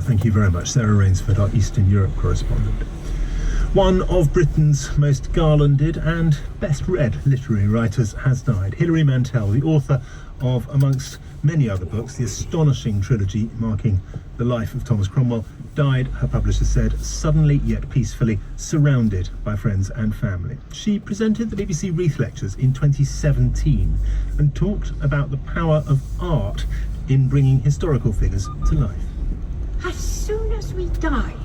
Thank you very much. Sarah Rainsford, our Eastern Europe correspondent. One of Britain's most garlanded and best read literary writers has died. Hilary Mantel, the author of, amongst many other books, the astonishing trilogy marking the life of Thomas Cromwell, died, her publisher said, suddenly yet peacefully, surrounded by friends and family. She presented the BBC Reith Lectures in 2017 and talked about the power of art in bringing historical figures to life. As soon as we die,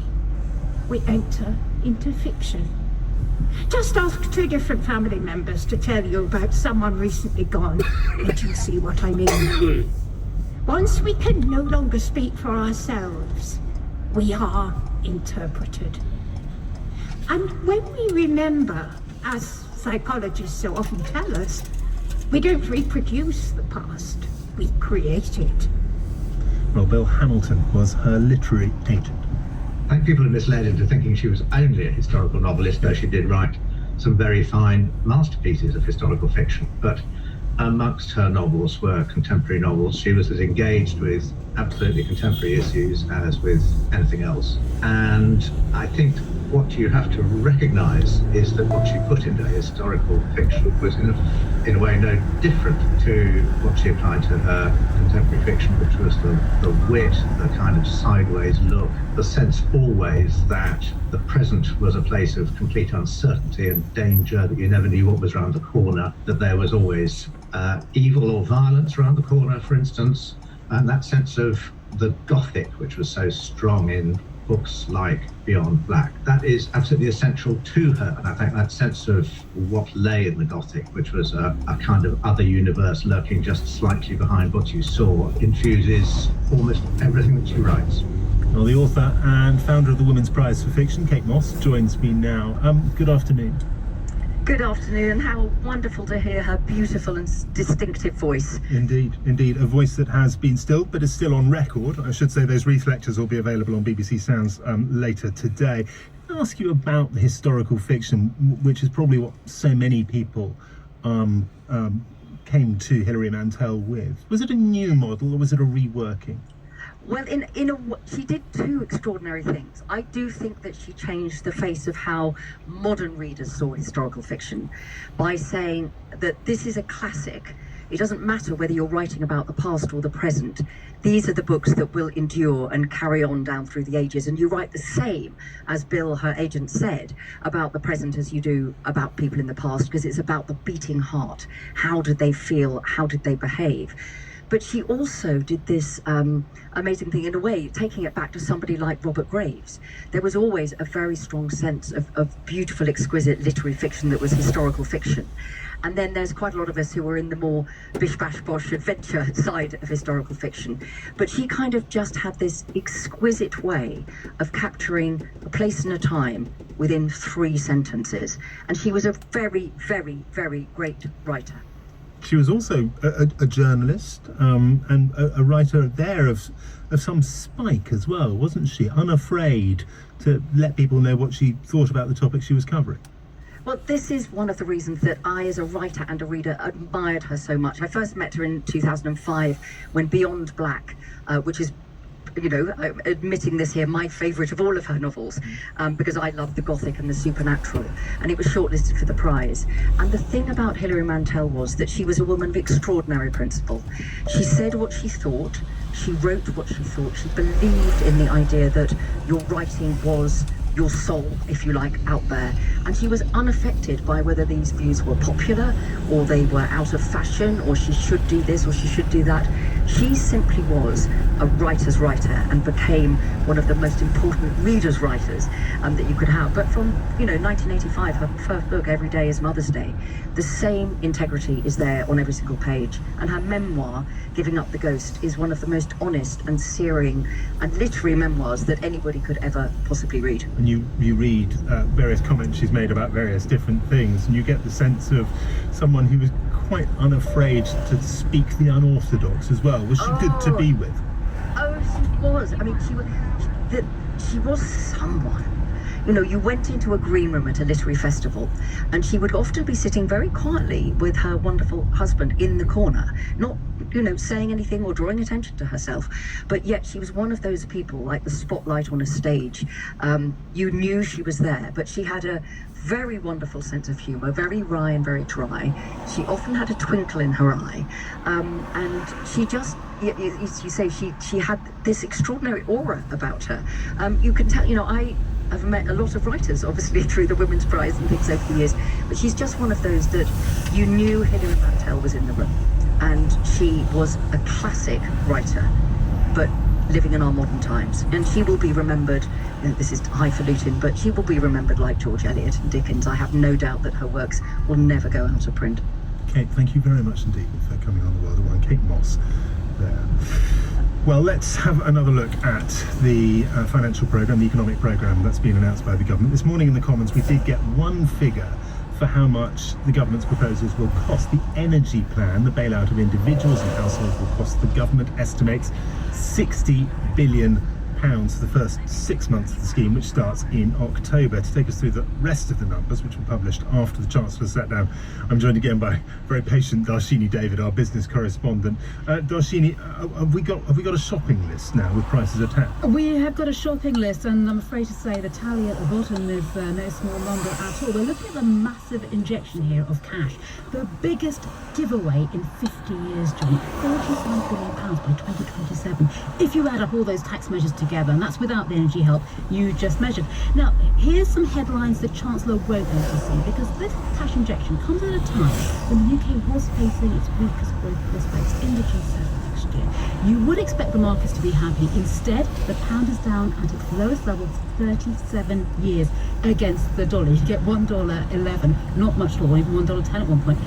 we enter into fiction. Just ask two different family members to tell you about someone recently gone, and you'll see what I mean. Once we can no longer speak for ourselves, we are interpreted. And when we remember, as psychologists so often tell us, we don't reproduce the past, we create it. Well, Bill Hamilton was her literary agent. I think people are misled into thinking she was only a historical novelist, though she did write some very fine masterpieces of historical fiction. But amongst her novels were contemporary novels. She was as engaged with absolutely contemporary issues as with anything else. And I think what you have to recognise is that what she put into historical fiction was in a way no different to what she applied to her contemporary fiction, which was the wit, the kind of sideways look, the sense always that the present was a place of complete uncertainty and danger, that you never knew what was around the corner, that there was always evil or violence around the corner, for instance, and that sense of the Gothic, which was so strong in books like Beyond Black. That is absolutely essential to her, and I think that sense of what lay in the Gothic, which was a kind of other universe lurking just slightly behind what you saw, infuses almost everything that she writes. Well, the author and founder of the Women's Prize for Fiction, Kate Moss, joins me now. Good afternoon. Good afternoon. How wonderful to hear her beautiful and distinctive voice. Indeed, indeed. A voice that has been stilled, but is still on record. I should say those Reith Lectures will be available on BBC Sounds later today. Can I ask you about the historical fiction, which is probably what so many people came to Hilary Mantel with? Was it a new model or was it a reworking? Well, she did two extraordinary things. I do think that she changed the face of how modern readers saw historical fiction by saying that this is a classic. It doesn't matter whether you're writing about the past or the present. These are the books that will endure and carry on down through the ages. And you write the same, as Bill, her agent, said, about the present as you do about people in the past, because it's about the beating heart. How did they feel? How did they behave? But she also did this amazing thing, in a way, taking it back to somebody like Robert Graves. There was always a very strong sense of beautiful, exquisite literary fiction that was historical fiction. And then there's quite a lot of us who are in the more bish-bash-bosh adventure side of historical fiction. But she kind of just had this exquisite way of capturing a place and a time within 3 sentences. And she was a very, very, very great writer. She was also a journalist and a writer there of some spike as well, wasn't she? Unafraid to let people know what she thought about the topic she was covering. Well, this is one of the reasons that I, as a writer and a reader, admired her so much. I first met her in 2005 when Beyond Black, which is, you know, admitting this here, my favourite of all of her novels, because I love the Gothic and the supernatural, and it was shortlisted for the prize. And the thing about Hilary Mantel was that she was a woman of extraordinary principle. She said what she thought, she wrote what she thought, she believed in the idea that your writing was your soul, if you like, out there. And she was unaffected by whether these views were popular or they were out of fashion or she should do this or she should do that. She simply was a writer's writer and became one of the most important reader's writers that you could have. But from, 1985, her first book, Every Day is Mother's Day, the same integrity is there on every single page. And her memoir, Giving Up the Ghost, is one of the most honest and searing and literary memoirs that anybody could ever possibly read. And you read various comments she's made about various different things, and you get the sense of someone who was quite unafraid to speak the unorthodox as well. Was she good to be with? Oh, she was. I mean, she was someone. You know, you went into a green room at a literary festival, and she would often be sitting very quietly with her wonderful husband in the corner, not, you know, saying anything or drawing attention to herself. But yet she was one of those people, like the spotlight on a stage. You knew she was there, but she had a very wonderful sense of humour, very wry and very dry. She often had a twinkle in her eye, and she just, as you say, she had this extraordinary aura about her. You can tell, you know, I've met a lot of writers, obviously, through the Women's Prize and things over the years, but she's just one of those that you knew Hilary Mantel was in the room, and she was a classic writer, but living in our modern times. And she will be remembered, you know, this is highfalutin, but she will be remembered like George Eliot and Dickens. I have no doubt that her works will never go out of print. Kate, thank you very much indeed for coming on The World of Wine. Kate Moss there. Well, let's have another look at the financial programme, the economic programme that's been announced by the government. This morning in the Commons we did get one figure for how much the government's proposals will cost. The energy plan, the bailout of individuals and households, will cost, the government estimates, £60 billion for the first 6 months of the scheme, which starts in October. To take us through the rest of the numbers, which were published after the Chancellor sat down, I'm joined again by very patient Darshini David, our business correspondent. Darshini, have we got a shopping list now with prices attached? We have got a shopping list, and I'm afraid to say the tally at the bottom is no small number at all. We're looking at the massive injection here of cash, the biggest giveaway in 50 years, John. £45 billion by 2027. If you add up all those tax measures together, and that's without the energy help you just measured. Now, here's some headlines the Chancellor won't go to see, because this cash injection comes at a time when the UK was facing its weakest growth prospects in the G7 next year. You would expect the markets to be happy. Instead, the pound is down at its lowest level for 37 years against the dollar. You get $1.11, not much lower, even $1.10 at one point.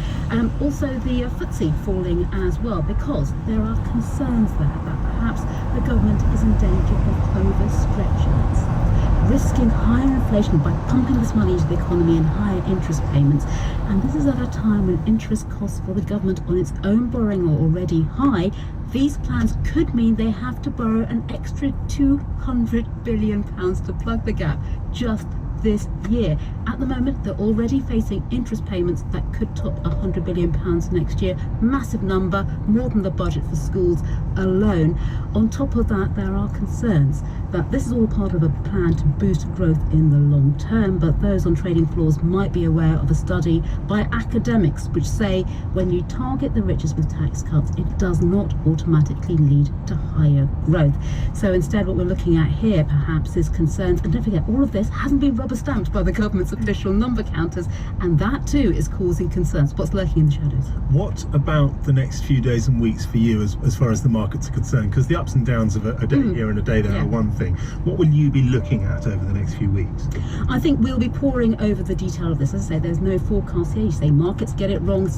Also, the FTSE falling as well, because there are concerns there that perhaps the government is in danger of overstretching itself, risking higher inflation by pumping this money into the economy and higher interest payments. And this is at a time when interest costs for the government on its own borrowing are already high. These plans could mean they have to borrow an extra £200 billion to plug the gap just this year. At the moment, they're already facing interest payments that could top £100 billion next year. Massive number, more than the budget for schools alone. On top of that, there are concerns that this is all part of a plan to boost growth in the long term, but those on trading floors might be aware of a study by academics which say when you target the richest with tax cuts, it does not automatically lead to higher growth. So instead, what we're looking at here perhaps is concerns, and don't forget, all of this hasn't been rubber stamped by the government's official number counters, and that too is causing concerns. What's lurking in the shadows? What about the next few days and weeks for you as far as the markets are concerned? Because the ups and downs of a day here and a day there are one thing. What will you be looking at over the next few weeks? I think we'll be poring over the detail of this. As I say, there's no forecast here. You say markets get it wrong.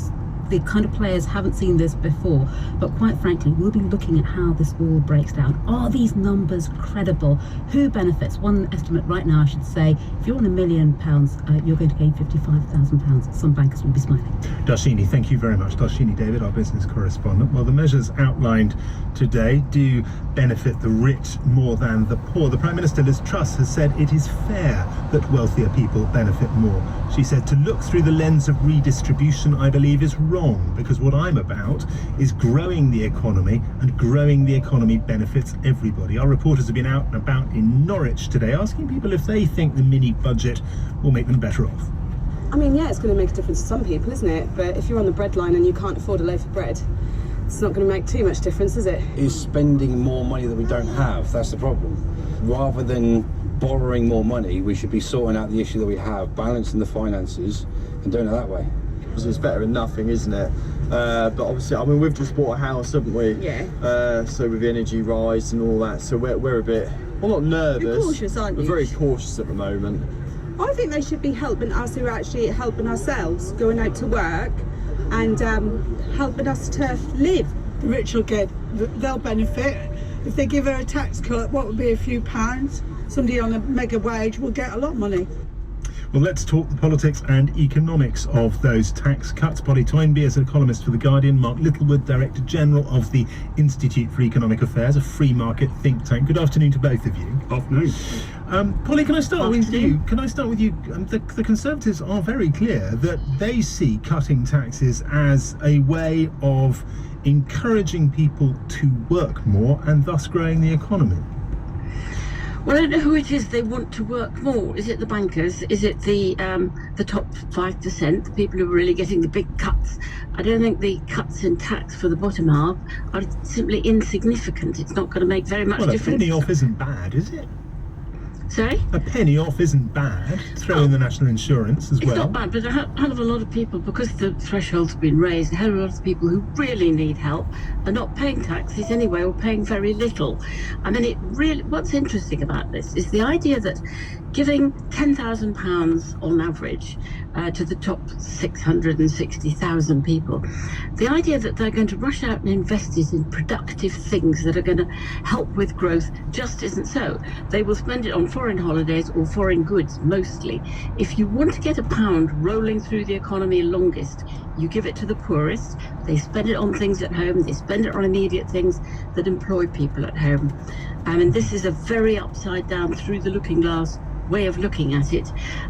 The kind of players haven't seen this before, but quite frankly, we'll be looking at how this all breaks down. Are these numbers credible? Who benefits? One estimate right now, I should say, if you're on £1 million, you're going to gain £55,000. Some bankers will be smiling. Darshini, thank you very much. Darshini David, our business correspondent. Well, the measures outlined today do benefit the rich more than the poor. The Prime Minister, Liz Truss, has said it is fair that wealthier people benefit more. She said to look through the lens of redistribution, I believe, is wrong, because what I'm about is growing the economy, and growing the economy benefits everybody. Our reporters have been out and about in Norwich today asking people if they think the mini budget will make them better off. I mean, yeah, it's going to make a difference to some people, isn't it? But if you're on the breadline and you can't afford a loaf of bread, it's not going to make too much difference, is it? Is spending more money that we don't have. That's the problem. Rather than borrowing more money, we should be sorting out the issue that we have, balancing the finances and doing it that way. It's better than nothing, isn't it? But obviously, I mean, we've just bought a house, haven't we? Yeah. So with the energy rise and all that, so we're a bit, well, not nervous. You're cautious, aren't you? We're very cautious at the moment. I think they should be helping us who are actually helping ourselves, going out to work and helping us to live. The rich will they'll benefit. If they give her a tax cut, what would be a few pounds? Somebody on a mega wage will get a lot of money. Well, let's talk the politics and economics of those tax cuts. Polly Toynbee is a columnist for The Guardian. Mark Littlewood, Director General of the Institute for Economic Affairs, a free market think tank. Good afternoon to both of you. Afternoon. Polly, can I start with you? The Conservatives are very clear that they see cutting taxes as a way of encouraging people to work more and thus growing the economy. Well, I don't know who it is they want to work more. Is it the bankers? Is it the top 5%, the people who are really getting the big cuts? I don't think the cuts in tax for the bottom half are simply insignificant. It's not going to make very much difference. Well, a penny off isn't bad, is it? Sorry? A penny off isn't bad. Throw in the national insurance as well. It's not bad, but a hell of a lot of people, because the threshold's been raised, a hell of a lot of people who really need help are not paying taxes anyway, or paying very little. I mean, what's interesting about this is the idea that giving £10,000 on average to the top 660,000 people, the idea that they're going to rush out and invest it in productive things that are going to help with growth just isn't so. They will spend it on foreign holidays or foreign goods mostly. If you want to get a pound rolling through the economy longest, you give it to the poorest. They spend it on things at home. They spend it on immediate things that employ people at home. And this is a very upside down, through the looking glass way of looking at it,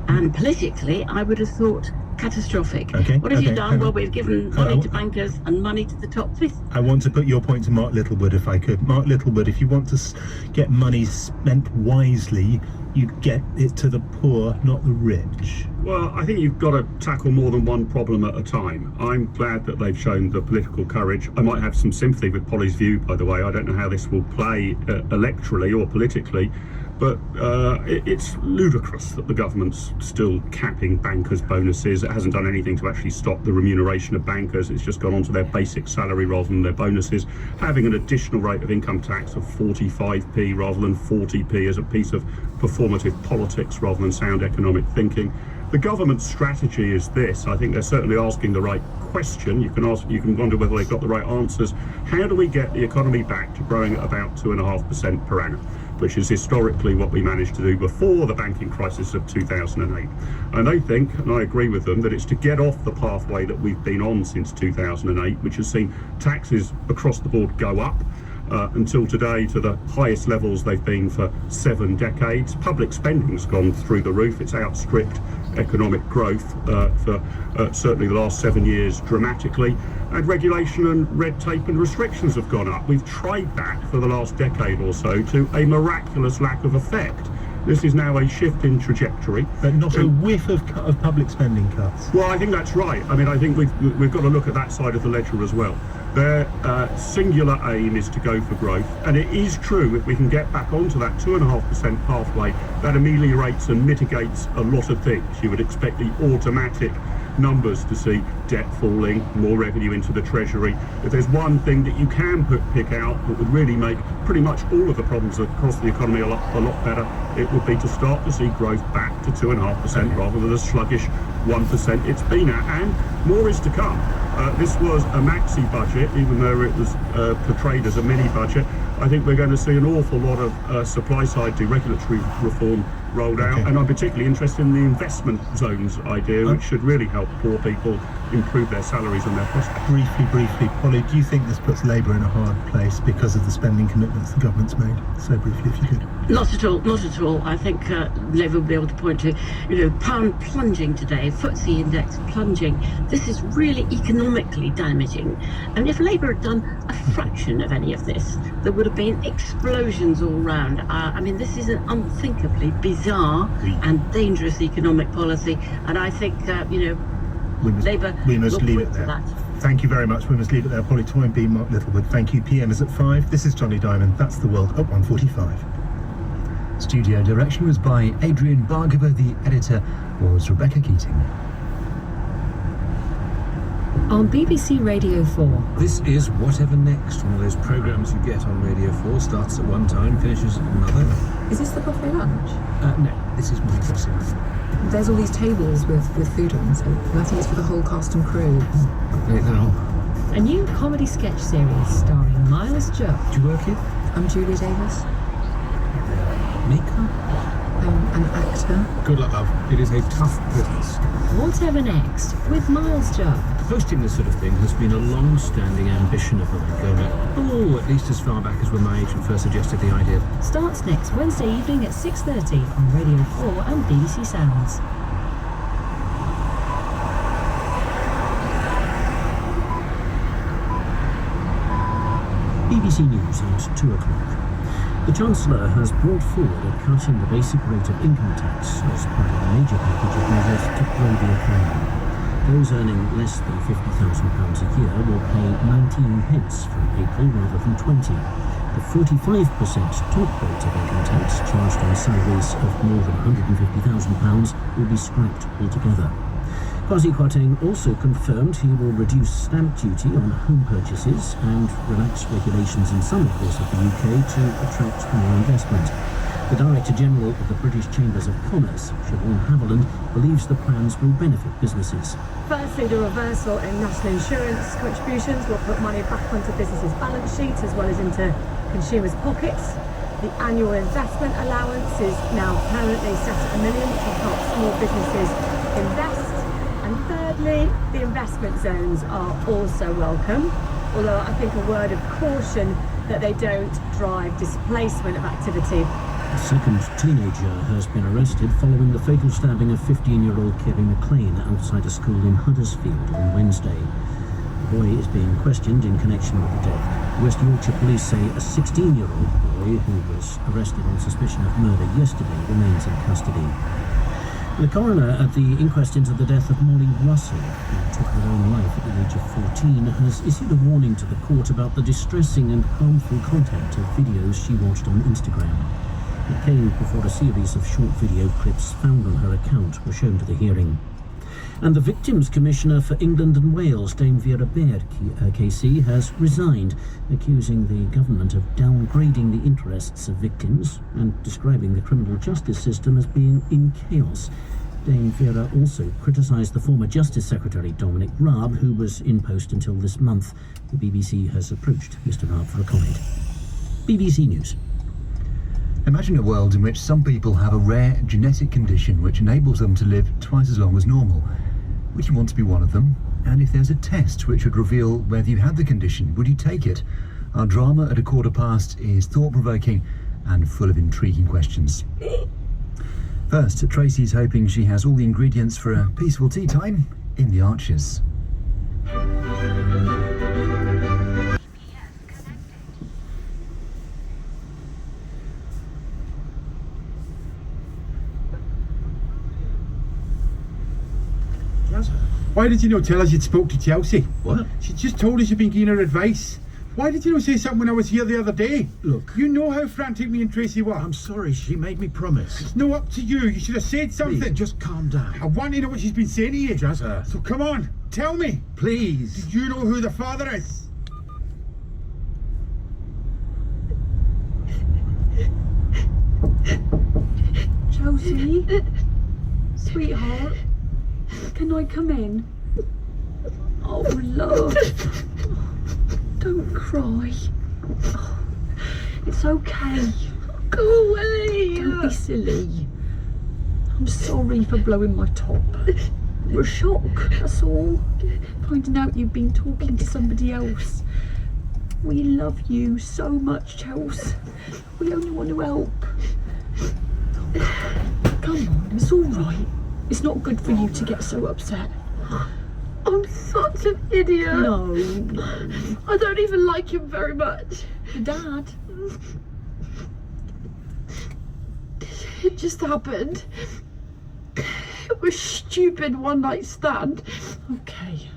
and politically I would have thought catastrophic. What have you done? Well, we've given money to bankers and money to the top fifth. I want to put your point to Mark Littlewood, if I could. Mark Littlewood, if you want to get money spent wisely, you get it to the poor, not the rich. Well, I think you've got to tackle more than one problem at a time. I'm glad that they've shown the political courage. I might have some sympathy with Polly's view, by the way. I don't know how this will play electorally or politically, but it's ludicrous that the government's still capping bankers' bonuses. It hasn't done anything to actually stop the remuneration of bankers. It's just gone on to their basic salary rather than their bonuses. Having an additional rate of income tax of 45p rather than 40p is a piece of performative politics rather than sound economic thinking. The government's strategy is this. I think they're certainly asking the right question. You can wonder whether they've got the right answers. How do we get the economy back to growing at about 2.5% per annum, which is historically what we managed to do before the banking crisis of 2008. And they think, and I agree with them, that it's to get off the pathway that we've been on since 2008, which has seen taxes across the board go up until today to the highest levels they've been for 7 decades. Public spending's gone through the roof. It's outstripped economic growth for certainly the last 7 years dramatically. And regulation and red tape and restrictions have gone up. We've tried that for the last decade or so to a miraculous lack of effect. This is now a shift in trajectory. But not a whiff of public spending cuts. Well, I think that's right. I mean, I think we've got to look at that side of the ledger as well. Their singular aim is to go for growth, and it is true if we can get back onto that 2.5% pathway, that ameliorates and mitigates a lot of things. You would expect the automatic numbers to see debt falling, more revenue into the Treasury. If there's one thing that you can pick out that would really make pretty much all of the problems across the economy a lot better, it would be to start to see growth back to 2.5% rather than the sluggish 1% it's been at, and more is to come. This was a maxi budget, even though it was portrayed as a mini budget. I think we're going to see an awful lot of supply-side deregulatory reform rolled out, and I'm particularly interested in the investment zones idea, which should really help poor people improve their salaries and their prospects. Briefly, Polly, do you think this puts Labour in a hard place because of the spending commitments the government's made? So briefly, if you could. Not at all. I think Labour will be able to point to, pound plunging today, FTSE index plunging. This is really economically damaging. And if Labour had done a fraction of any of this, there would have been explosions all round. This is an unthinkably bizarre and dangerous economic policy, and I think Labour must will leave point it to there. that. Thank you very much. We must leave it there. Polly Toynbee, Mark Littlewood. Thank you. PM is at 5. This is Johnny Diamond. That's the world at 1:45. Studio direction was by Adrian Bargaver. The editor was Rebecca Keating. On BBC Radio 4. This is Whatever Next, one of those programmes you get on Radio 4, starts at one time, finishes at another. Is this the buffet lunch? No, this is my dressing room. There's all these tables with food on, so I think it's for the whole cast and crew. Right now. A new comedy sketch series starring Miles Judd. Do you work here? I'm Julia Davis. Mika? an actor. Good luck, love. It is a tough business. Whatever next with Miles Judd. Hosting this sort of thing has been a long-standing ambition of mine, at least as far back as when my agent first suggested the idea. Starts next Wednesday evening at 6:30 on Radio 4 and BBC Sounds. BBC News at 2 o'clock. The Chancellor has brought forward a cut in the basic rate of income tax as part of a major package of measures to grow the economy. Those earning less than £50,000 a year will pay 19 pence from April rather than 20. The 45% top rate of income tax charged on salaries of more than £150,000 will be scrapped altogether. Kwasi Kwarteng also confirmed he will reduce stamp duty on home purchases and relax regulations in some areas of the UK to attract more investment. The Director General of the British Chambers of Commerce, Shadwell, believes the plans will benefit businesses. Firstly, the reversal in national insurance contributions will put money back onto businesses' balance sheets as well as into consumers' pockets. The annual investment allowance is now permanently set at £1 million to help small businesses invest. And thirdly, the investment zones are also welcome, although I think a word of caution that they don't drive displacement of activity. A second teenager has been arrested following the fatal stabbing of 15-year-old Kerry McLean outside a school in Huddersfield on Wednesday. The boy is being questioned in connection with the death. West Yorkshire police say a 16-year-old boy who was arrested on suspicion of murder yesterday remains in custody. The coroner at the inquest into the death of Molly Russell, who took her own life at the age of 14, has issued a warning to the court about the distressing and harmful content of videos she watched on Instagram. It came before a series of short video clips found on her account were shown to the hearing. And the Victims Commissioner for England and Wales, Dame Vera Baird, KC, has resigned, accusing the government of downgrading the interests of victims and describing the criminal justice system as being in chaos. Dame Vera also criticised the former Justice Secretary, Dominic Raab, who was in post until this month. The BBC has approached Mr Raab for a comment. BBC News. Imagine a world in which some people have a rare genetic condition which enables them to live twice as long as normal. Would you want to be one of them? And if there's a test which would reveal whether you had the condition, would you take it? Our drama at 1:15 is thought-provoking and full of intriguing questions. First, Tracy's hoping she has all the ingredients for a peaceful tea time in the Arches. Why did you not tell us you'd spoke to Chelsea? What? She just told us you'd been giving her advice. Why did you not say something when I was here the other day? Look. You know how frantic me and Tracy were. I'm sorry, she made me promise. It's no up to you. You should have said something. Please, just calm down. I want to know what she's been saying to you. Jazza. So come on, tell me. Please. Do you know who the father is? Chelsea? Sweetheart? Can I come in? Oh, love. Don't cry. Oh, it's okay. Go away. Don't be silly. I'm sorry for blowing my top. We're shocked, that's all. Finding out you've been talking to somebody else. We love you so much, Chelsea. We only want to help. Come on, it's all right. It's not good for you to get so upset. I'm such an idiot. No. I don't even like him very much. Dad. It just happened. It was stupid one-night stand. Okay.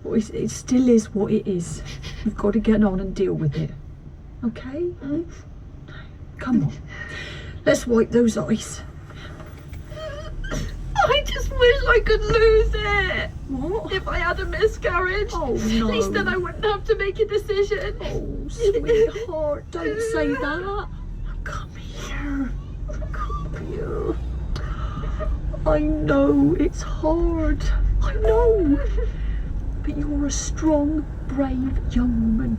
Well, it still is what it is. We've got to get on and deal with it. Okay? Come on. Let's wipe those eyes. I just wish I could lose it. What? If I had a miscarriage. Oh, no. At least then I wouldn't have to make a decision. Oh, sweetheart, don't say that. Come here. Come here. I know it's hard. I know. But you're a strong, brave young woman.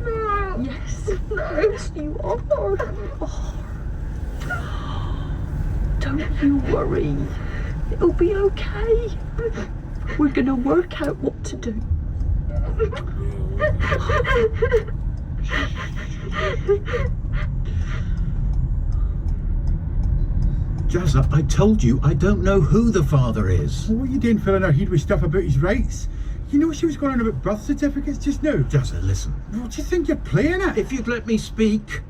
Yes. No. Yes, you are. Oh. Don't Don't you worry. It'll be okay. We're gonna work out what to do. Jazza, I told you I don't know who the father is. Well, what are you doing filling her head with stuff about his rights? You know she was going on about birth certificates just now. Jazza, listen. What do you think you're playing at? If you'd let me speak.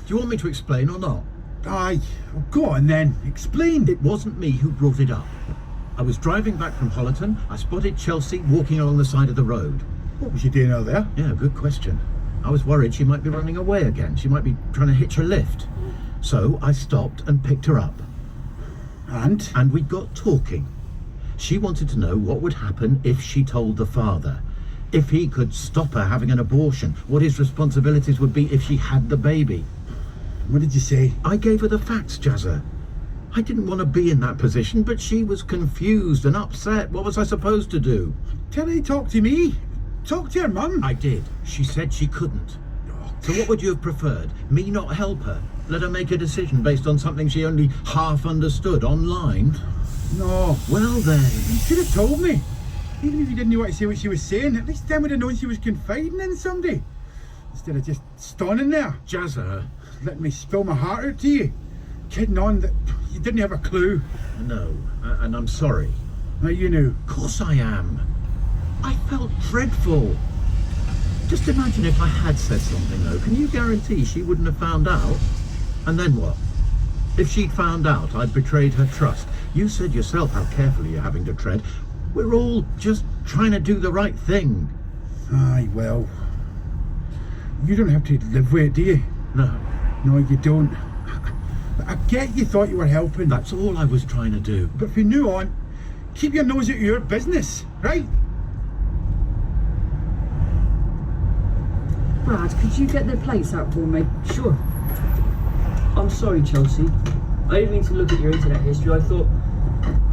Do you want me to explain or not? Aye. Well, go on then. Explain. It wasn't me who brought it up. I was driving back from Hollerton. I spotted Chelsea walking along the side of the road. What was she doing out there? Yeah, good question. I was worried she might be running away again. She might be trying to hitch her lift. So I stopped and picked her up. And? And we got talking. She wanted to know what would happen if she told the father. If he could stop her having an abortion. What his responsibilities would be if she had the baby. What did you say? I gave her the facts, Jazza. I didn't want to be in that position, but she was confused and upset. What was I supposed to do? Tell her to talk to me. Talk to your mum. I did. She said she couldn't. So what would you have preferred? Me not help her? Let her make a decision based on something she only half understood online? No. Well then. You should have told me. Even if you didn't know what to say what she was saying, at least then we'd have known she was confiding in somebody. Instead of just standing there. Jazza. Let me spill my heart out to you. Kidding on that you didn't have a clue. No, and I'm sorry. Now you knew. Of course I am. I felt dreadful. Just imagine if I had said something though. Can you guarantee she wouldn't have found out? And then what? If she'd found out I'd betrayed her trust. You said yourself how carefully you're having to tread. We're all just trying to do the right thing. Aye, well, you don't have to live with it, do you? No. No, you don't. I get you thought you were helping. That's all I was trying to do. But from now on, keep your nose out of your business, right? Brad, could you get the plates out for me? Sure. I'm sorry, Chelsea. I didn't mean to look at your internet history. I thought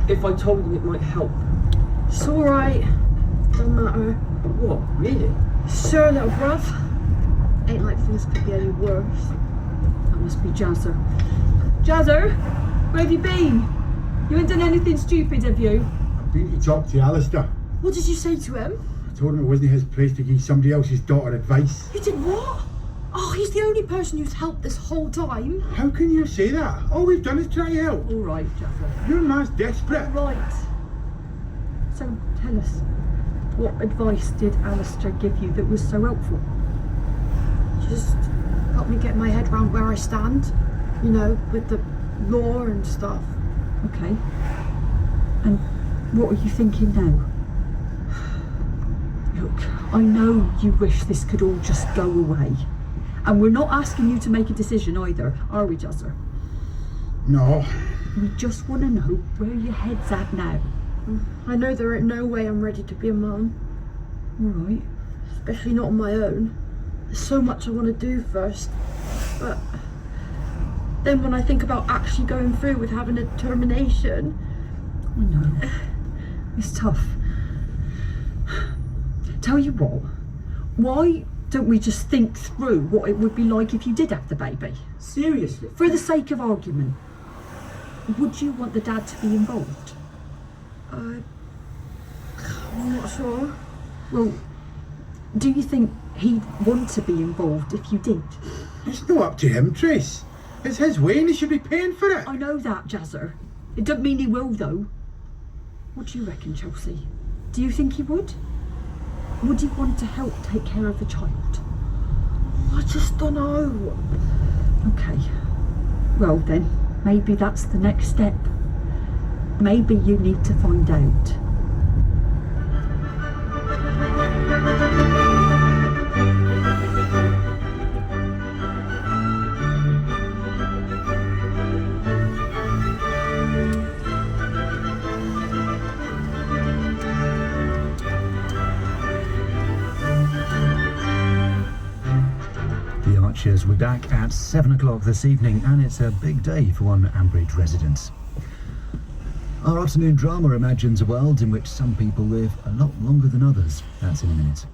if I told you it might help. It's alright. Don't matter. What, really? Sure, little bruv. Ain't like things could be any worse. That must be Jazzer. Jazzer, where have you been? You ain't done anything stupid, have you? I've been to talk to Alistair. What did you say to him? I told him it wasn't his place to give somebody else's daughter advice. You did what? Oh, he's the only person who's helped this whole time. How can you say that? All we've done is try to help. All right, Jazzer. Your man's desperate. Right. So tell us, what advice did Alistair give you that was so helpful? Just help me get my head around where I stand, you know, with the law and stuff. Okay. And what are you thinking now? Look, I know you wish this could all just go away. And we're not asking you to make a decision either, are we, Jazzer? No. We just want to know where your head's at now. I know there ain't no way I'm ready to be a mum. All right. Especially not on my own. There's so much I want to do first. But then when I think about actually going through with having a termination... I know. It's tough. Tell you what, why don't we just think through what it would be like if you did have the baby? Seriously? For the sake of argument. Would you want the dad to be involved? I'm not sure. Well, do you think he'd want to be involved if you did? It's not up to him, Trace. It's his way and he should be paying for it. I know that, Jazzer. It doesn't mean he will, though. What do you reckon, Chelsea? Do you think he would? Would he want to help take care of the child? I just don't know. Okay. Well then, maybe that's the next step. Maybe you need to find out. We're back at 7 o'clock this evening, and it's a big day for one Ambridge resident. Our afternoon drama imagines a world in which some people live a lot longer than others. That's in a minute.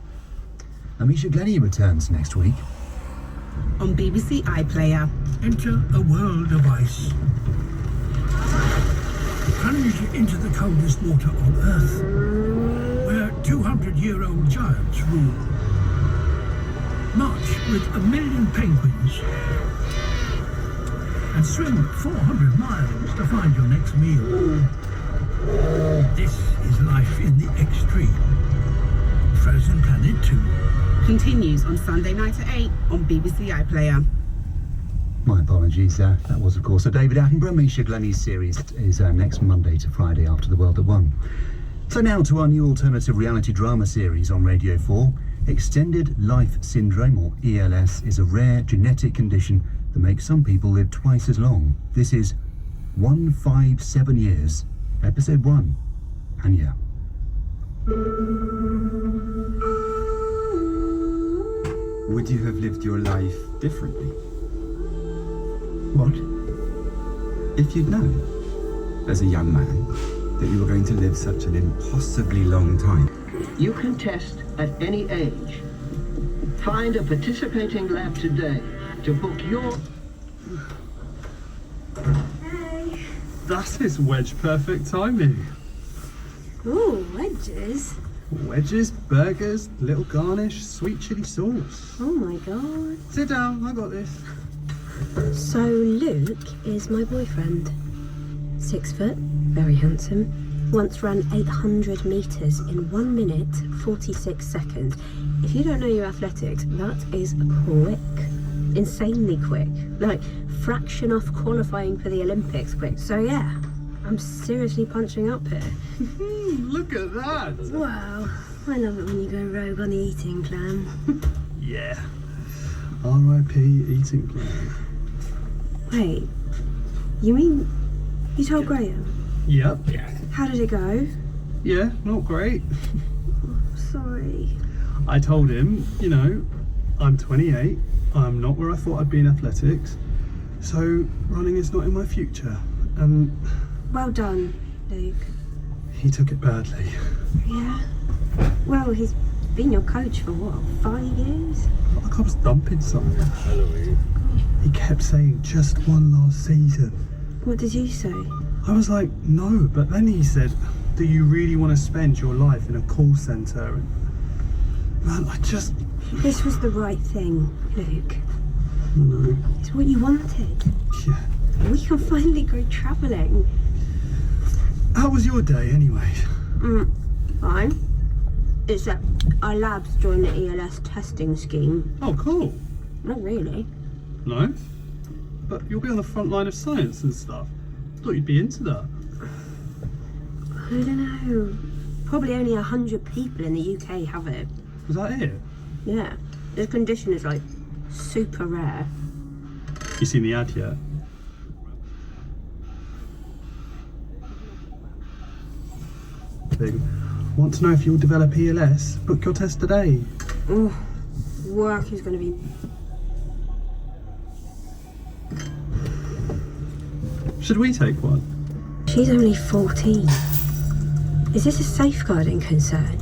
Amisha Glennie returns next week. On BBC iPlayer. Enter a world of ice. into the coldest water on Earth, where 200-year-old giants rule. March with 1 million penguins and swim 400 miles to find your next meal. This is life in the extreme. Frozen Planet 2 continues on Sunday night at 8 on BBC iPlayer. My apologies, that was of course a David Attenborough. Misha Glenny's series is next Monday to Friday after The World at 1. So now to our new alternative reality drama series on Radio 4. Extended Life Syndrome, or ELS, is a rare genetic condition that makes some people live twice as long. This is 157 Years, Episode 1, Anya. Would you have lived your life differently? What? If you'd known, as a young man, that you were going to live such an impossibly long time. You can test at any age. Find a participating lab today to book your... Hey. That is wedge perfect timing. Ooh, wedges. Wedges, burgers, little garnish, sweet chili sauce. Oh my god. Sit down, I got this. So Luke is my boyfriend. 6 foot, very handsome. Once ran 800 metres in 1 minute, 46 seconds. If you don't know your athletics, that is quick. Insanely quick. Like, fraction off qualifying for the Olympics quick. So yeah, I'm seriously punching up here. Look at that! Wow, I love it when you go rogue on the eating plan. Yeah. R.I.P. eating plan. Wait, you mean you told Graham? Yep. How did it go? Yeah, not great. Sorry. I told him, you know, I'm 28, I'm not where I thought I'd be in athletics, so running is not in my future, and... Well done, Luke. He took it badly. Yeah? Well, he's been your coach for what, 5 years? Like I was dumping something. He kept saying, just one last season. What did you say? I was like, no, but then he said, do you really want to spend your life in a call centre? And man, I just... This was the right thing, Luke. No. It's what you wanted. Yeah. We can finally go travelling. How was your day anyway? Fine. Except our labs joined the ELS testing scheme. Oh, cool. Not really. No? But you'll be on the front line of science and stuff. Thought you'd be into that. I don't know. Probably only 100 people in the UK have it. Was that it? Yeah. This condition is like super rare. You seen the ad yet? Want to know if you'll develop ELS? Book your test today. Oh, work is going to be... Should we take one? She's only 14. Is this a safeguarding concern?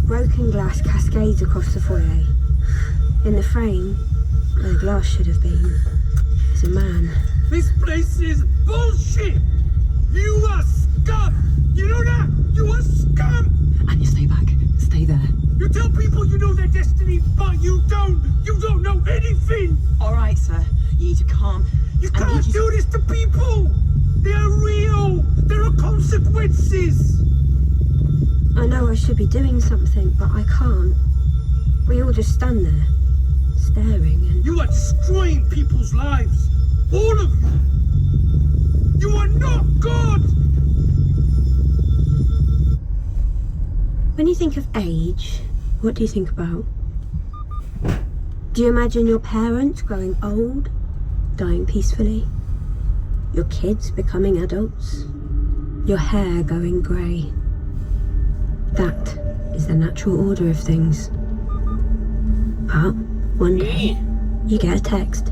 Broken glass cascades across the foyer. In the frame, where the glass should have been, is a man. This place is bullshit! You are scum! You know that? You are scum! Anya, stay back. Stay there. You tell people you know their destiny, but you don't! You don't know anything! All right, sir. You need to calm. You can't do this to people! They are real! There are consequences! I know I should be doing something, but I can't. We all just stand there, staring and... You are destroying people's lives! All of you! You are not God! When you think of age, what do you think about? Do you imagine your parents growing old, dying peacefully? Your kids becoming adults? Your hair going grey? That is the natural order of things. But one day, you get a text.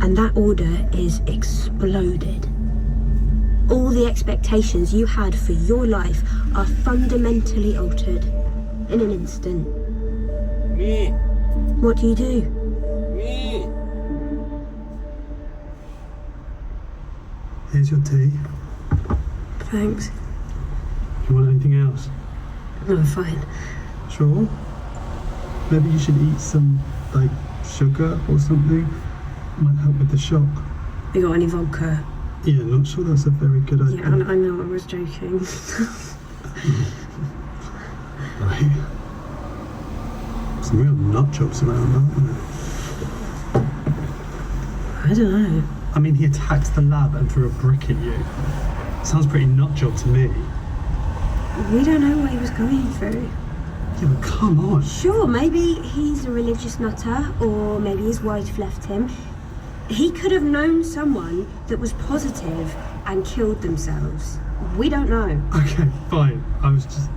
And that order is exploded. All the expectations you had for your life are fundamentally altered in an instant. What do you do? Here's your tea. Thanks. You want anything else? No, I'm fine. Sure. Maybe you should eat some, like, sugar or something. Might help with the shock. You got any vodka? Yeah, not sure that's a very good idea. Yeah, I know, I was joking. Right. Some real nut jobs around, aren't there? I don't know. I mean, he attacked the lab and threw a brick at you. Sounds pretty nut job to me. We don't know what he was going through. Yeah, but come on. Sure, maybe he's a religious nutter, or maybe his wife left him. He could have known someone that was positive and killed themselves. We don't know. Okay, fine. I was just...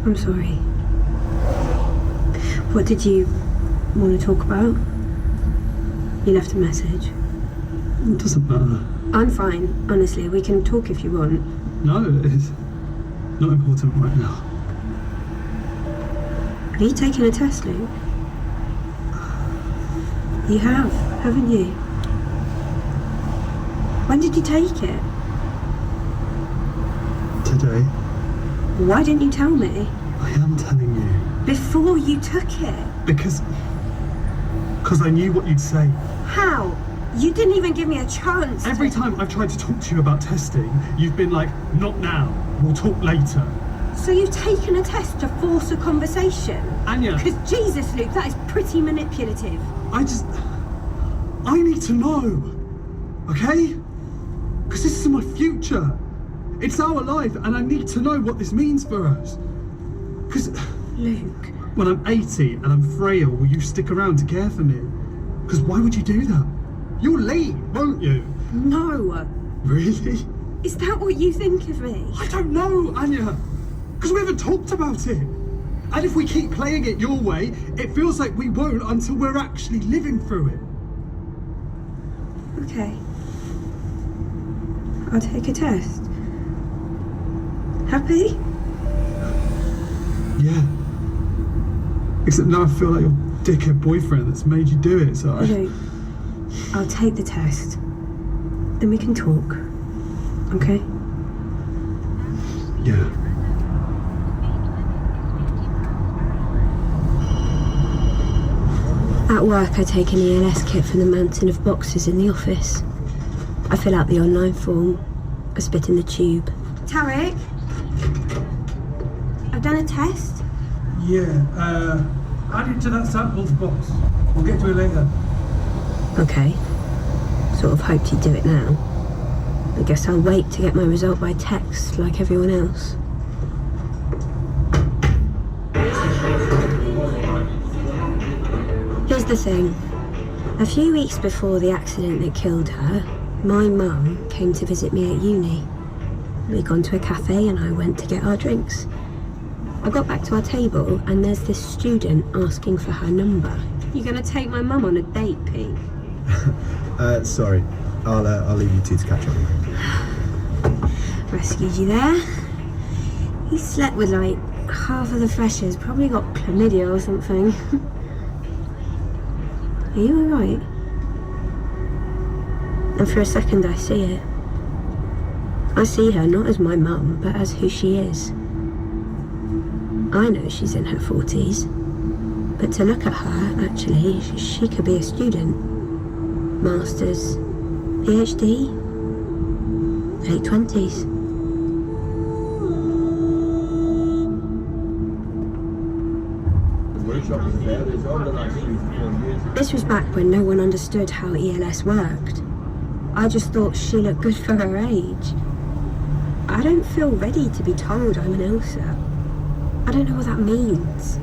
I'm sorry. What did you want to talk about? You left a message. It doesn't matter. I'm fine, honestly. We can talk if you want. No, it's not important right now. Have you taken a test, Luke? You have, haven't you? When did you take it? Today. Why didn't you tell me? I am telling you. Before you took it? Because I knew what you'd say. How? You didn't even give me a chance. Every time I've tried to talk to you about testing, you've been like, not now, we'll talk later. So you've taken a test to force a conversation? Anya. Because Jesus, Luke, that is pretty manipulative. I need to know, okay? Because this is my future. It's our life, and I need to know what this means for us. Because Luke, when I'm 80 and I'm frail, will you stick around to care for me? Because why would you do that? You'll leave, won't you? No. Really? Is that what you think of me? I don't know, Anya. Because we haven't talked about it. And if we keep playing it your way, it feels like we won't until we're actually living through it. Okay. I'll take a test. Happy? Yeah. Except now I feel like your dickhead boyfriend that's made you do it, so Luke, I'll take the test. Then we can talk. Okay? Yeah. At work, I take an ELS kit from the mountain of boxes in the office. I fill out the online form. I spit in the tube. Tarek? I've done a test. Yeah, add it to that samples box. We'll get to it later. Okay. Sort of hoped you'd do it now. I guess I'll wait to get my result by text like everyone else. Here's the thing. A few weeks before the accident that killed her, my mum came to visit me at uni. We'd gone to a cafe and I went to get our drinks. I got back to our table and there's this student asking for her number. You gonna take my mum on a date, Pete? Sorry. I'll leave you two to catch up. Rescued you there. He slept with like half of the freshers, probably got chlamydia or something. Are you alright? And for a second I see it. I see her not as my mum, but as who she is. I know she's in her 40s, but to look at her, actually, she could be a student. Masters, PhD, late 20s. This was back when no one understood how ELS worked. I just thought she looked good for her age. I don't feel ready to be told I'm an Elsa. I don't know what that means.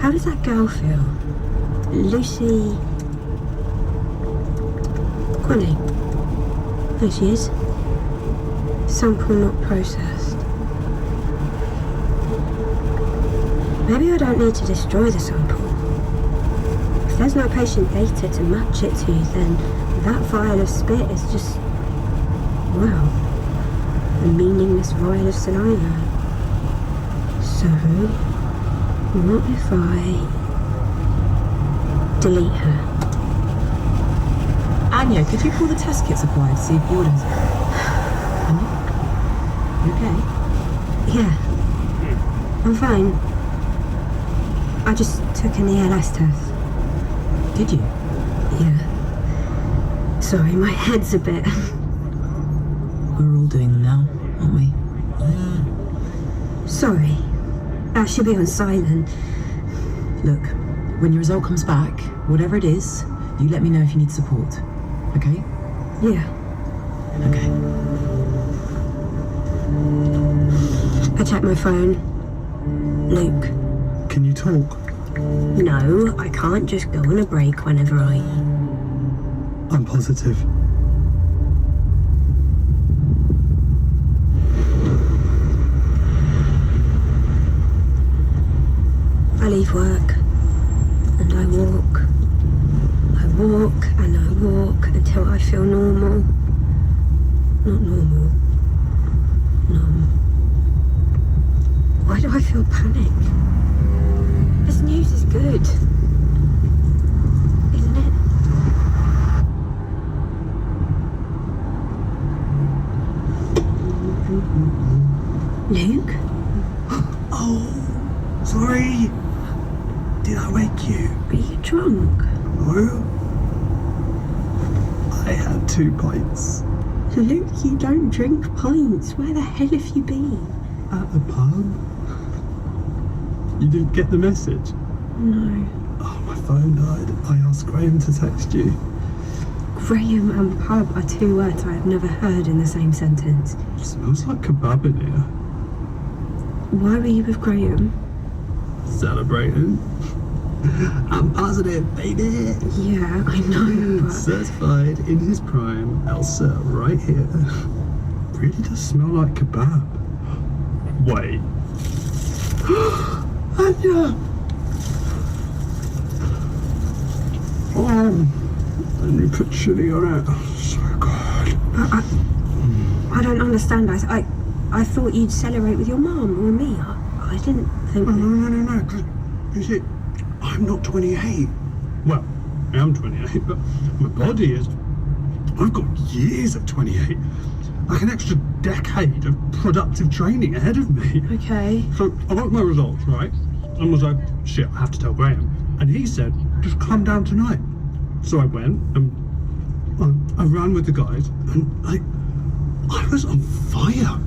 How does that girl feel? Lucy... Connie. There she is. Sample not processed. Maybe I don't need to destroy the sample. If there's no patient data to match it to, then that vial of spit is just, well, a meaningless vial of saliva. So, what if I delete her? Anya, could you call the test kit supplier to see if the orders... Anya? You okay? Yeah. I'm fine. I just took an ELS test. Did you? Yeah. Sorry, my head's a bit... We're all doing them now, aren't we? Sorry. I should be on silent. Look, when your result comes back, whatever it is, you let me know if you need support. Okay? Yeah. Okay. I checked my phone. Luke. Can you talk? No, I can't just go on a break whenever I'm positive. I leave work and I walk. I walk and I walk until I feel normal. Not normal. Numb. Why do I feel panic? This news is good. Isn't it? Luke? Oh, sorry. Did I wake you? Are you drunk? No. I had 2 pints. Luke, you don't drink pints. Where the hell have you been? At the pub. You didn't get the message? No. Oh, my phone died. I asked Graham to text you. Graham and pub are 2 words I have never heard in the same sentence. It smells like kebab in here. Why were you with Graham? Celebrating. I'm positive, baby. Yeah, I know, but... Certified in his prime, Elsa, right here. Really does smell like kebab. Wait. Anya! Oh, and you put chili on it. So good. I don't understand. I thought you'd celebrate with your mum or me. I didn't think... No. You see, I'm not 28. Well, I am 28, but my body is... I've got years of 28. Like an extra decade of productive training ahead of me. Okay. So I got my results, right? And was like, shit, I have to tell Graham. And he said, just come down tonight. So I went and I ran with the guys and I was on fire.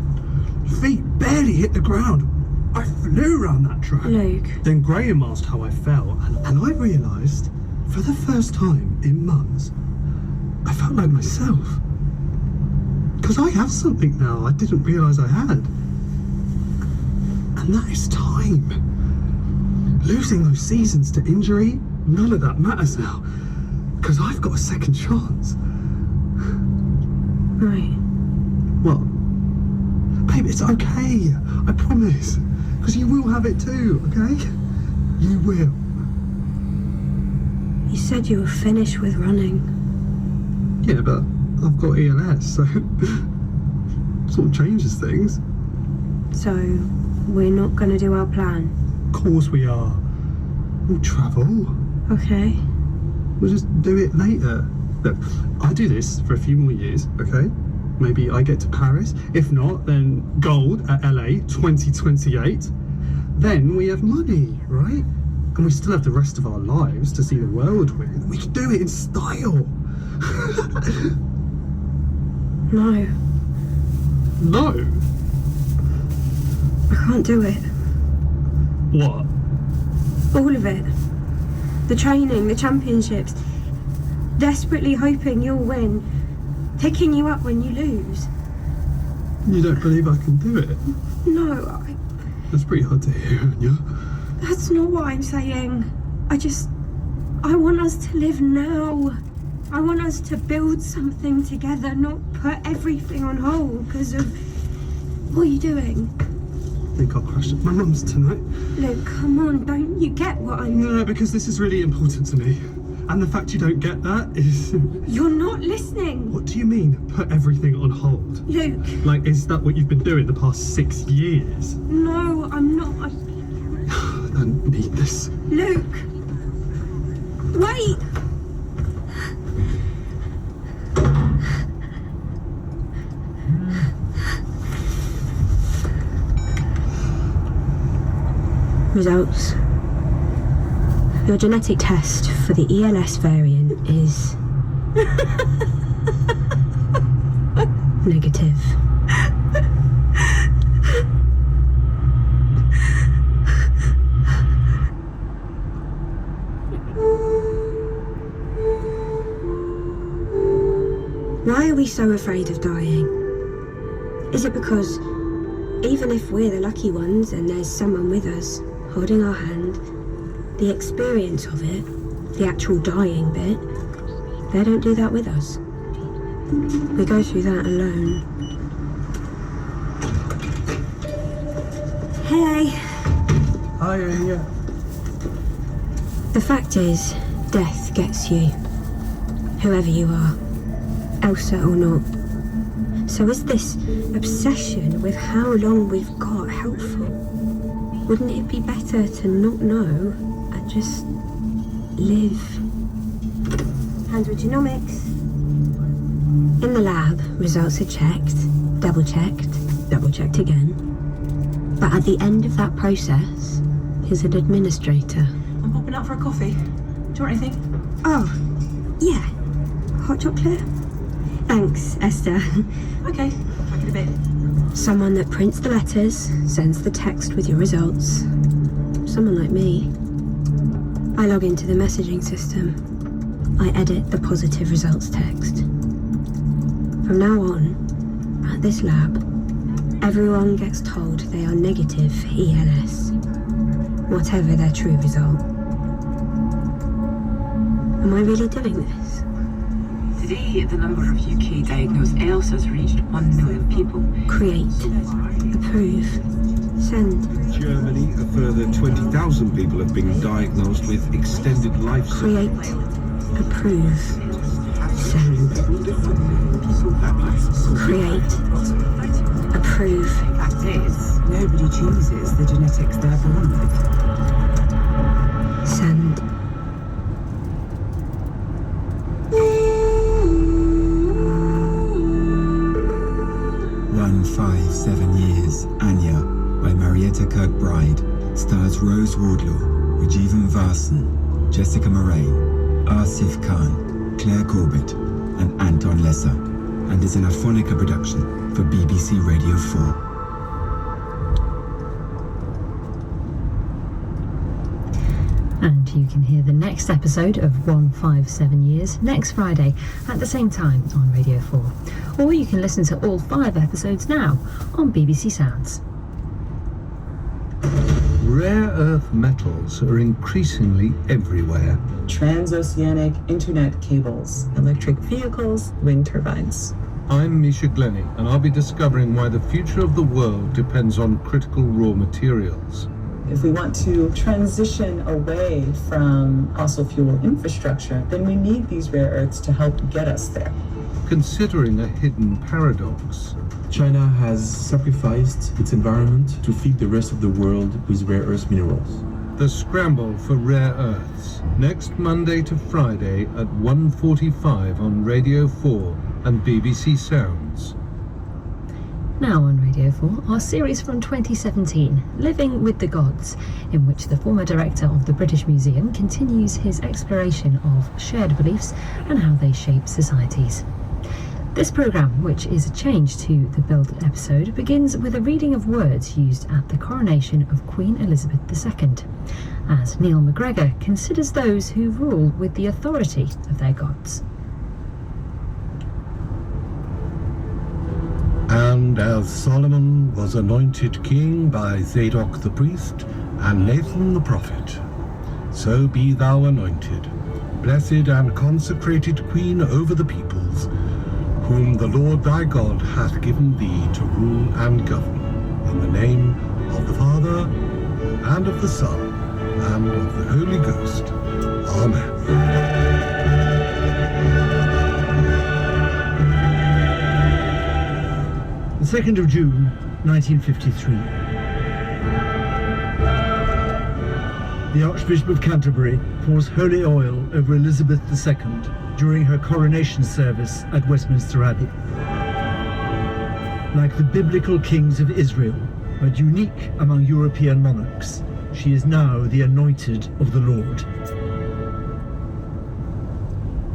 Feet barely hit the ground. I flew around that track. Luke. Then Graham asked how I felt and I realised for the first time in months, I felt like myself. Because I have something now I didn't realise I had. And that is time. Losing those seasons to injury, none of that matters now. Because I've got a second chance. Right. What? Babe, it's okay. I promise. Because you will have it too, okay? You will. You said you were finished with running. Yeah, but I've got ELS, so sort of changes things. So, we're not going to do our plan? Of course we are. We'll travel. Okay. We'll just do it later. Look, I'll do this for a few more years, okay? Maybe I get to Paris. If not, then gold at LA 2028. Then we have money, right? And we still have the rest of our lives to see the world with. We can do it in style. No. No? I can't do it. What? All of it. The training, the championships. Desperately hoping you'll win. Picking you up when you lose. You don't believe I can do it? No, That's pretty hard to hear, Anya. that's not what I'm saying. I want us to live now. I want us to build something together, not put everything on hold because of... What are you doing? I think I'll crash at my mum's tonight. Look, come on, don't you get what I'm... No, because this is really important to me. And the fact you don't get that is... You're not listening. What do you mean, put everything on hold? Luke. Like, is that what you've been doing the past 6 years? No, I'm not. I don't need this. Luke. Wait. Results. Your genetic test for the ELS variant is negative. Why are we so afraid of dying? Is it because even if we're the lucky ones and there's someone with us holding our hand, the experience of it, the actual dying bit, they don't do that with us. We go through that alone. Hey. Hi, yeah. The fact is, death gets you. Whoever you are. Elsa or not. So is this obsession with how long we've got helpful? Wouldn't it be better to not know and just live? Genomics. In the lab, results are checked, double-checked again. But at the end of that process is an administrator. I'm popping out for a coffee. Do you want anything? Oh, yeah. Hot chocolate? Thanks, Esther. Okay, back in a bit. Someone that prints the letters, sends the text with your results. Someone like me. I log into the messaging system. I edit the positive results text. From now on, at this lab, everyone gets told they are negative for ELS, whatever their true result. Am I really doing this? Today, the number of UK diagnosed ELS has reached 1 million people. Create, approve, send. Germany, a further 20,000 people have been diagnosed with extended life support. Create, approve, send. Create, approve. Fact is, nobody chooses the genetics they're born with. Send. 157 Years, Anya, by Marietta Kirkbride, stars Rose Wardlaw, Rajivan Varsan, Jessica Moraine, Asif Khan, Claire Corbett, and Anton Lesser, and is an Aphonica production for BBC Radio 4. And you can hear the next episode of 157 Years next Friday at the same time on Radio 4. Or you can listen to all 5 episodes now on BBC Sounds. Rare earth metals are increasingly everywhere. Transoceanic internet cables, electric vehicles, wind turbines. I'm Misha Glennie, and I'll be discovering why the future of the world depends on critical raw materials. If we want to transition away from fossil fuel infrastructure, then we need these rare earths to help get us there. Considering a hidden paradox. China has sacrificed its environment to feed the rest of the world with rare earth minerals. The Scramble for Rare Earths, next Monday to Friday at 1:45 on Radio 4 and BBC Sounds. Now on Radio 4, our series from 2017, Living with the Gods, in which the former director of the British Museum continues his exploration of shared beliefs and how they shape societies. This programme, which is a change to the build episode, begins with a reading of words used at the coronation of Queen Elizabeth II, as Neil McGregor considers those who rule with the authority of their gods. And as Solomon was anointed king by Zadok the priest and Nathan the prophet, so be thou anointed, blessed and consecrated queen over the peoples, whom the Lord thy God hath given thee to rule and govern, in the name of the Father, and of the Son, and of the Holy Ghost. Amen. The 2nd of June, 1953. The Archbishop of Canterbury pours holy oil over Elizabeth II during her coronation service at Westminster Abbey. Like the biblical kings of Israel, but unique among European monarchs, she is now the anointed of the Lord.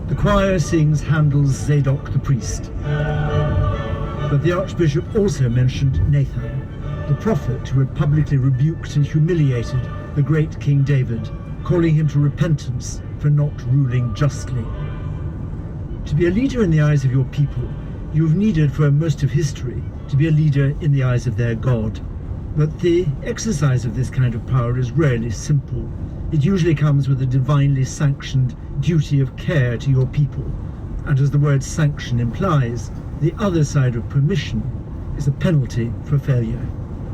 The choir sings Handel's Zadok the priest, but the Archbishop also mentioned Nathan, the prophet who had publicly rebuked and humiliated the great King David, calling him to repentance for not ruling justly. To be a leader in the eyes of your people, you have needed for most of history to be a leader in the eyes of their God. But the exercise of this kind of power is rarely simple. It usually comes with a divinely sanctioned duty of care to your people. And as the word sanction implies, the other side of permission is a penalty for failure.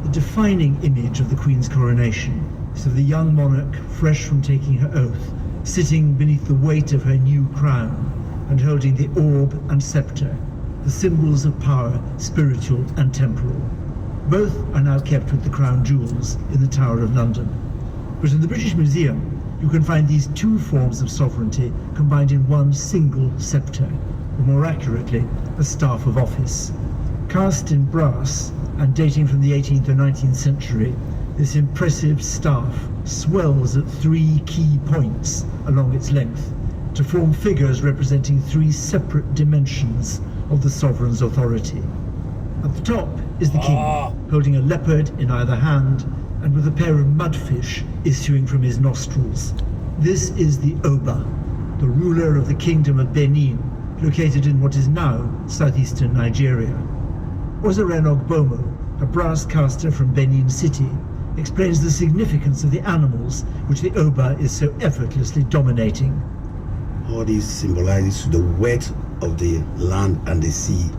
The defining image of the Queen's coronation is of the young monarch fresh from taking her oath, sitting beneath the weight of her new crown and holding the orb and scepter, the symbols of power, spiritual and temporal. Both are now kept with the crown jewels in the Tower of London. But in the British Museum, you can find these two forms of sovereignty combined in one single scepter, or more accurately, a staff of office. Cast in brass and dating from the 18th or 19th century, this impressive staff swells at 3 key points along its length to form figures representing 3 separate dimensions of the sovereign's authority. At the top is the king, holding a leopard in either hand and with a pair of mudfish issuing from his nostrils. This is the Oba, the ruler of the Kingdom of Benin, located in what is now southeastern Nigeria. Ozeren Ogbomo, a brass caster from Benin City, explains the significance of the animals which the Oba is so effortlessly dominating. All this symbolizes the weight of the land and the sea.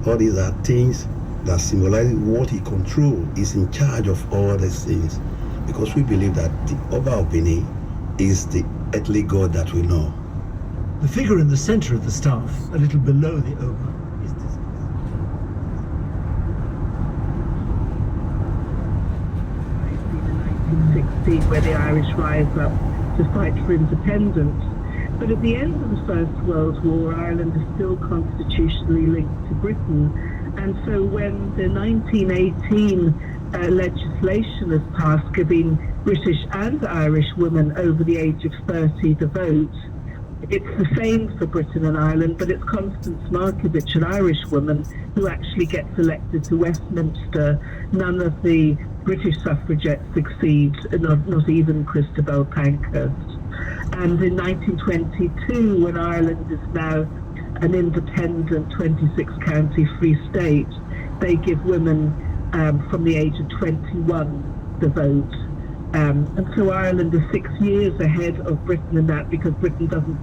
All these are things that symbolize what he controls, is in charge of all these things. Because we believe that the Oba of Benin is the earthly god that we know. The figure in the center of the staff, a little below the Oba, is this. 1960, where the Irish rise up to fight for independence. But at the end of the First World War, Ireland is still constitutionally linked to Britain. And so when the 1918 legislation is passed giving British and Irish women over the age of 30 the vote, it's the same for Britain and Ireland, but it's Constance Markievicz, an Irish woman, who actually gets elected to Westminster. None of the British suffragettes succeed, not even Christabel Pankhurst. And in 1922, when Ireland is now an independent 26-county free state, they give women from the age of 21 the vote. And so Ireland is 6 years ahead of Britain in that, because Britain doesn't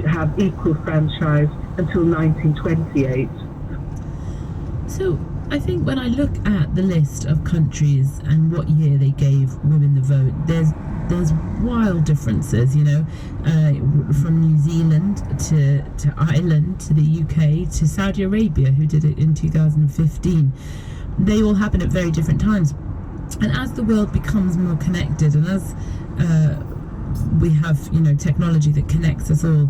have equal franchise until 1928. So I think when I look at the list of countries and what year they gave women the vote, there's wild differences, you know, from New Zealand to Ireland to the UK to Saudi Arabia, who did it in 2015. They all happen at very different times. And as the world becomes more connected, and as we have, you know, technology that connects us all,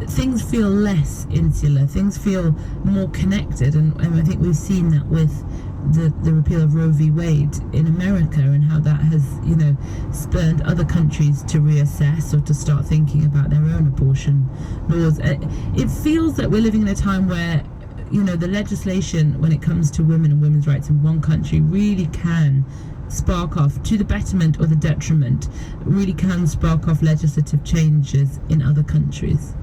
things feel less insular, things feel more connected, and I think we've seen that with the repeal of Roe v. Wade in America, and how that has, you know, spurred other countries to reassess or to start thinking about their own abortion laws. It feels that we're living in a time where, you know, the legislation when it comes to women and women's rights in one country really can spark off, to the betterment or the detriment, really can spark off legislative changes in other countries.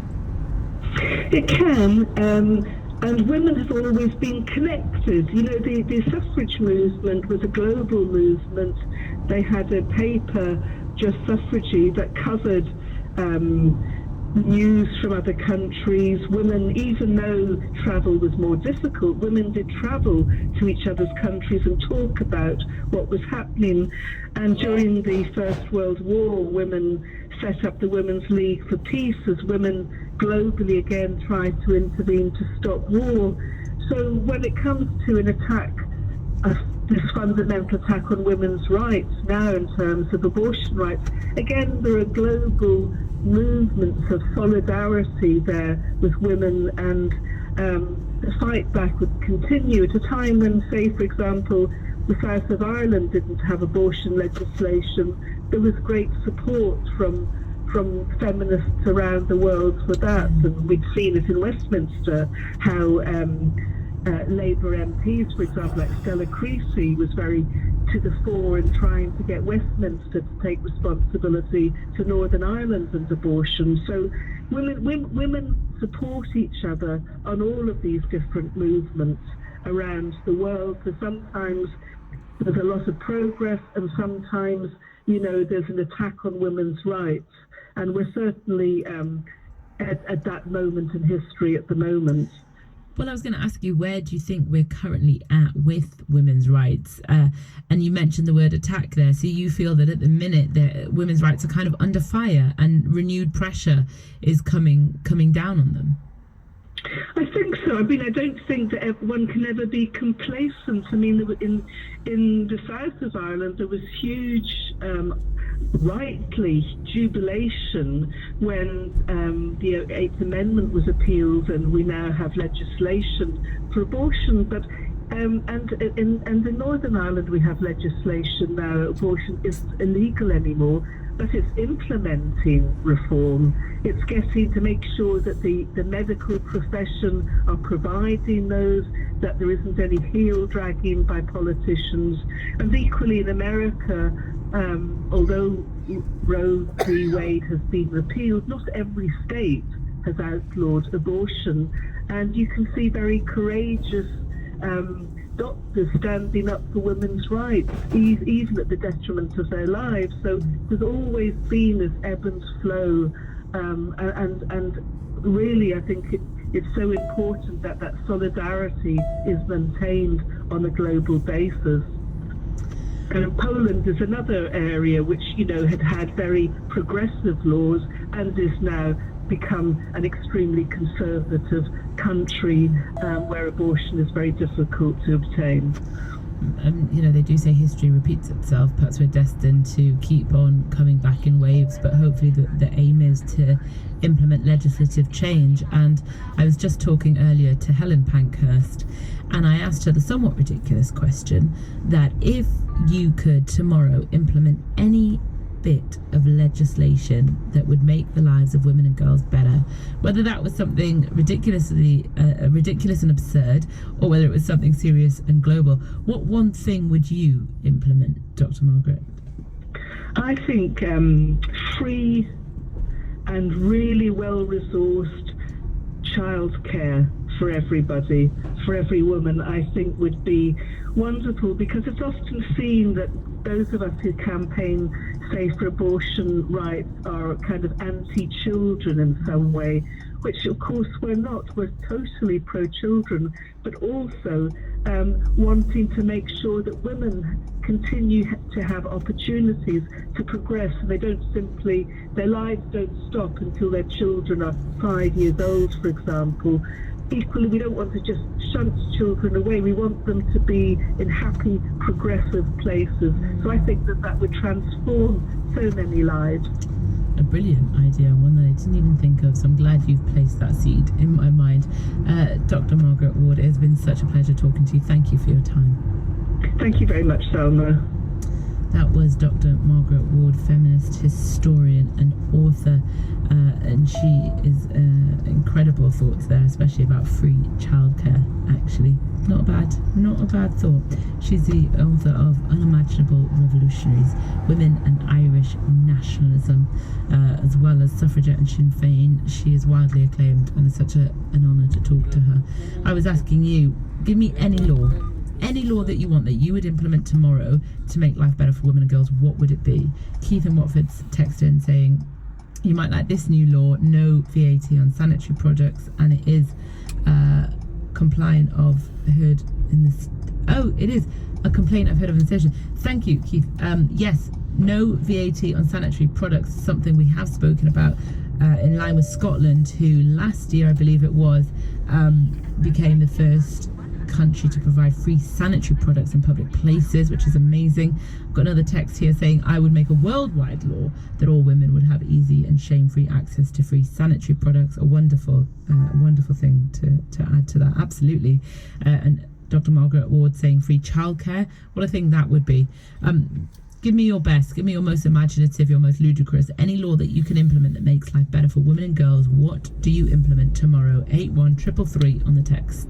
It can, and women have always been connected. You know, the suffrage movement was a global movement. They had a paper, Just Suffragey, that covered news from other countries. Women, even though travel was more difficult, women did travel to each other's countries and talk about what was happening. And during the First World War, women set up the Women's League for Peace as women globally again tried to intervene to stop war. So when it comes to an attack, this fundamental attack on women's rights now in terms of abortion rights, again, there are global movements of solidarity there with women, and the fight back would continue at a time when, say, for example, the south of Ireland didn't have abortion legislation, there was great support from feminists around the world for that. And we'd seen it in Westminster, how Labour MPs, for example, like Stella Creasy, was very to the fore in trying to get Westminster to take responsibility to Northern Ireland and abortion. So women support each other on all of these different movements around the world. So sometimes there's a lot of progress, and sometimes, there's an attack on women's rights. And we're certainly at that moment in history at the moment. Well, I was going to ask you, where do you think we're currently at with women's rights? And you mentioned the word attack there. So you feel that at the minute women's rights are kind of under fire and renewed pressure is coming down on them? I think so. I mean, I don't think that one can ever be complacent. I mean, in the south of Ireland, there was huge, rightly, jubilation when the Eighth Amendment was appealed, and we now have legislation for abortion. But and in Northern Ireland, we have legislation now. Abortion isn't illegal anymore, but it's implementing reform. It's getting to make sure that the medical profession are providing those, that there isn't any heel dragging by politicians. And equally in America, although Roe v. Wade has been repealed, not every state has outlawed abortion. And you can see very courageous doctors standing up for women's rights, even at the detriment of their lives. So there's always been this ebb and flow, and really I think it's so important that solidarity is maintained on a global basis. And Poland is another area which, had very progressive laws and is now become an extremely conservative country where abortion is very difficult to obtain. They do say history repeats itself. Perhaps we're destined to keep on coming back in waves, but hopefully the aim is to implement legislative change. And I was just talking earlier to Helen Pankhurst, and I asked her the somewhat ridiculous question that if you could tomorrow implement any bit of legislation that would make the lives of women and girls better, whether that was something ridiculous and absurd, or whether it was something serious and global, what one thing would you implement, Dr. Margaret? I think free and really well-resourced childcare for everybody, for every woman, I think would be wonderful, because it's often seen that those of us who campaign, say, for abortion rights are kind of anti-children in some way, which of course we're not. We're totally pro-children, but also wanting to make sure that women continue to have opportunities to progress, and their lives don't stop until their children are 5 years old, for example. Equally, we don't want to just shunt children away. We want them to be in happy, progressive places. So I think that would transform so many lives. A brilliant idea, one that I didn't even think of, so I'm glad you've placed that seed in my mind. Dr. Margaret Ward, it has been such a pleasure talking to you. Thank you for your time. Thank you very much, Salma. That was Dr. Margaret Ward, feminist historian and author, and she is incredible thoughts there, especially about free childcare. Actually, not a bad thought. She's the author of Unimaginable Revolutionaries, Women and Irish Nationalism, as well as Suffragette and Sinn Féin. She is widely acclaimed, and it's such an honour to talk to her. I was asking you, give me any law that you want that you would implement tomorrow to make life better for women and girls. What would it be? Keith in Watford's texted in saying you might like this new law, no VAT on sanitary products, and it is compliant of heard in this. Oh, it is a complaint I've heard of in session. Thank you, Keith. Yes, no VAT on sanitary products, something we have spoken about in line with Scotland, who last year, I believe it was, became the first country to provide free sanitary products in public places, which is amazing. I've got another text here saying I would make a worldwide law that all women would have easy and shame-free access to free sanitary products. A wonderful thing to add to that. Absolutely. And Dr. Margaret Ward saying free childcare. What I think that would be. Give me your best, give me your most imaginative, your most ludicrous, any law that you can implement that makes life better for women and girls. What do you implement tomorrow? 81333 on the text.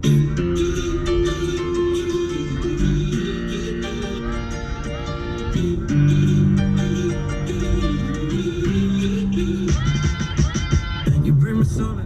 You bring me some